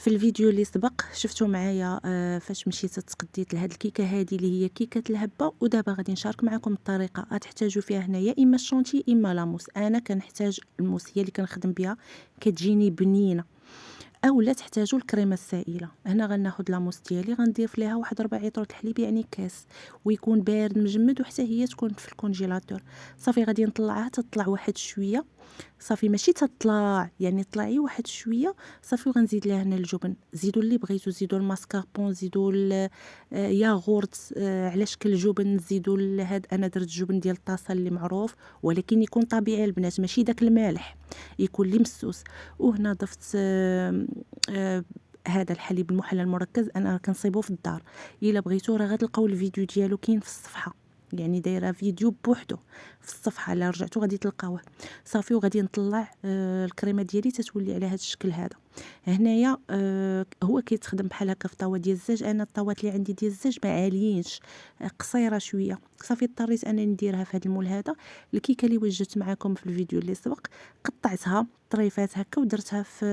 في الفيديو اللي سبق شفتوا معايا فاش مشيت تقديت لهاد الكيكه هذه اللي هي كيكه الهبه. ودابا غادي نشارك معكم الطريقه. غتحتاجوا فيها هنايا اما الشونتي اما لاموس. انا كنحتاج الموس هي اللي كنخدم بها، كتجيني بنينه. اولا تحتاجوا الكريمه السائله. هنا غناخذ لاموس ديالي غنضيف ليها واحد 4 عيطرات الحليب يعني كاس، ويكون بارد مجمد وحتى هي تكون في الكونجيلاتور. صافي غادي نطلعها تطلع واحد شويه، صافي ماشي تطلع يعني طلعي واحد شويه. صافي وغنزيد ليها هنا الجبن، زيدوا اللي بغيتو، زيدوا الماسكاربون، زيدوا ياغورت على شكل جبن، زيدوا هاد انا درت جبن ديال الطاسه اللي معروف، ولكن يكون طبيعي البنات ماشي داك المالح، يكون لي مسوس. وهنا ضفت هذا الحليب المحلى المركز انا كنصيبه في الدار. الا بغيتو راه غتلقاو الفيديو ديالو كاين في الصفحه، يعني دايره فيديو بوحدو في الصفحه، الا رجعتو غادي تلقاوه. صافي وغادي نطلع الكريمه ديالي تتولي على هذا الشكل هذا. هنايا هو كيتخدم بحال هكا في طاوه ديال الزاج. انا الطاوات اللي عندي ديال الزاج ما عاليينش، قصيره شويه. صافي اضطريت انني نديرها في هذا المول هذا. الكيكه اللي وجدت معكم في الفيديو اللي سبق قطعتها طريفات هكا ودرتها في،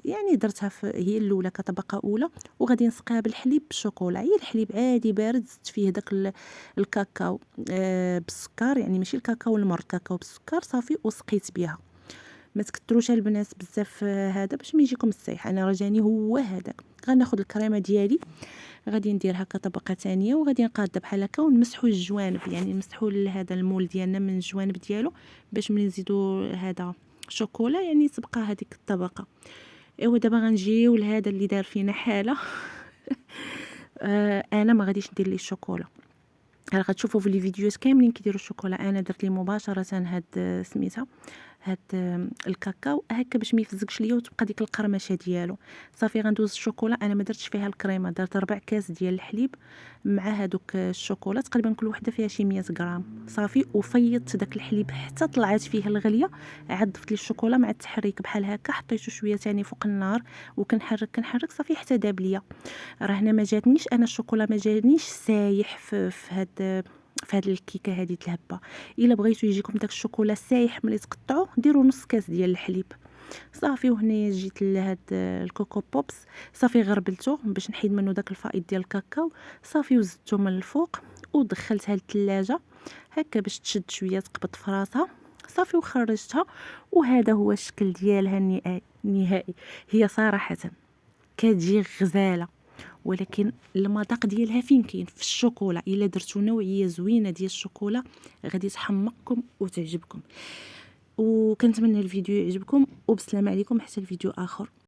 يعني درتها في هي الاولى كطبقه اولى، وغادي نسقيها بالحليب بالشوكولا. هي الحليب عادي بارد، زدت فيه داك الكاكاو بالسكر، يعني ماشي الكاكاو المر، الكاكاو بالسكر. صافي وسقيت بها. ما تكثروش البنات بزاف هذا باش ما يجيكم السايح. انا رجاني هو هذاك. غناخذ الكريمه ديالي غادي ندير هكا طبقه ثانيه، وغادي نقاده بحال هكا ونمسحوا الجوانب، يعني نمسحوا هذا المول ديالنا من الجوانب ديالو باش ملي نزيدوا هذا شوكولا يعني تبقى هذيك الطبقه. ايوا دابا غنجيو لهذا اللي دار فينا حاله. انا ما غاديش ندير ليه الشوكولا. راه غتشوفوا في لي فيديوهات كاملين كيديروا الشوكولا، انا درت ليه مباشره هاد سميتها هاد الكاكاو هكا باش ما يفزقش ليا وتبقى ديك القرمشه ديالو. صافي غندوز الشوكولا. انا ما درتش فيها الكريمه، درت 4 كاس ديال الحليب مع هادوك الشوكولا، تقريبا كل وحده فيها شي 100 غرام. صافي وفيضت داك الحليب حتى طلعت فيه الغليه. عاد ضفت لي الشوكولا مع التحريك بحال هكا، حطيته شويه ثاني فوق النار وكنحرك صافي حتى داب ليا. راه هنا ما جاتنيش انا الشوكولا، ما جانيش سايح في هاد الكيكه هذه الهبه. الا بغيتو يجيكم داك الشوكولا سايح ملي تقطعوه ديروا نص كاس ديال الحليب. صافي وهنايا جيت لهاد الكوكو بوبس. صافي غربلته باش نحيد منه داك الفائض ديال الكاكاو. صافي وزدته من الفوق ودخلتها للثلاجه هكا باش تشد شويه تقبض في راسها. صافي وخرجتها. وهذا هو الشكل ديالها النهائي. هي صراحه كتجي غزاله، ولكن المذاق ديالها فين كاين؟ في الشوكولا. الا درتو نوعيه زوينه ديال الشوكولا غادي تحمقكم وتعجبكم. وكنتمنى الفيديو يعجبكم، وبسلامه عليكم حتى الفيديو اخر.